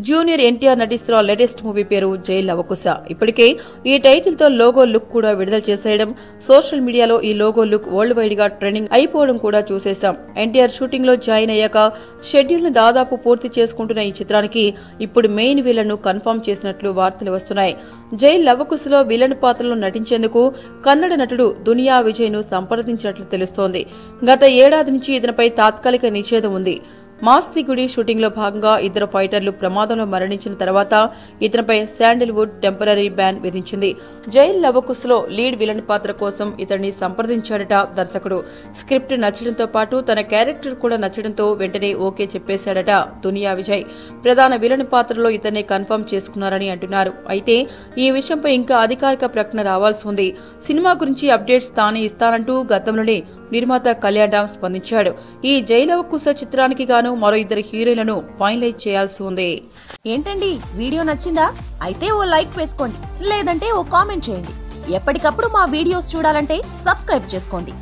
Junior NTR నటిస్తున్న latest movie పేరు జై లవకుశ. ఇప్పటికే ఈ టైటిల్ తో లోగో లుక్ కూడా విడుదల చేసేయడం, సోషల్ మీడియాలో ఈ లోగో లుక్ వరల్డ్ వైడ్ గా ట్రెండింగ్ అయిపోవడం కూడా చూసేశాం. ఎన్టీఆర్ షూటింగ్ లో జాయిన్ అయ్యాక షెడ్యూల్ ను దాదాపు పూర్తి చేసుకుంటున్న ఈ చిత్రానికి ఇప్పుడు మెయిన్ విలన్ ను కన్ఫర్మ్ చేసినట్లు వార్తలు వస్తున్నాయి. జై లవకుశలో విలన్ పాత్రలో నటించేందుకు కన్నడ నటుడు దునియా విజయ్ ను సంప్రదించినట్లు తెలుస్తోంది. గత ఏడాది నుంచి ఇతనిపై తాత్కాలిక నిషేధం ఉంది. మాస్తి గుడి షూటింగ్ లో భాగంగా ఇద్దరు ఫైటర్లు ప్రమాదంలో మరణించిన తర్వాత ఇతనిపై శాండిల్వుడ్ టెంపరరీ బ్యాన్ విధించింది. జైల్ లవకుశలో లీడ్ విలన్ పాత్ర కోసం ఇతన్ని సంప్రదించాడట దర్శకుడు. స్క్రిప్ట్ నచ్చడంతో పాటు తన క్యారెక్టర్ కూడా నచ్చడంతో వెంటనే ఓకే చెప్పేశాడట దునియా విజయ్. ప్రధాన విలన్ పాత్రలో ఇతన్ని కన్ఫర్మ్ చేసుకున్నారని అంటున్నారు. అయితే ఈ విషయంపై ఇంకా అధికారిక ప్రకటన రావాల్సి ఉంది. సినిమా గురించి అప్డేట్స్ తానే ఇస్తానంటూ గతంలోనే నిర్మాత కళ్యాణ్ రామ్ స్పందించాడు. ఈ జై లవకుశ చిత్రానికి గాను మరో ఇద్దరు హీరోయిన్లను ఫైనలైజ్ చేయాల్సి ఉంది. ఏంటండి, వీడియో నచ్చిందా? అయితే ఓ లైక్ వేసుకోండి, లేదంటే ఓ కామెంట్ చేయండి. ఎప్పటికప్పుడు మా వీడియోస్ చూడాలంటే సబ్స్క్రైబ్ చేసుకోండి.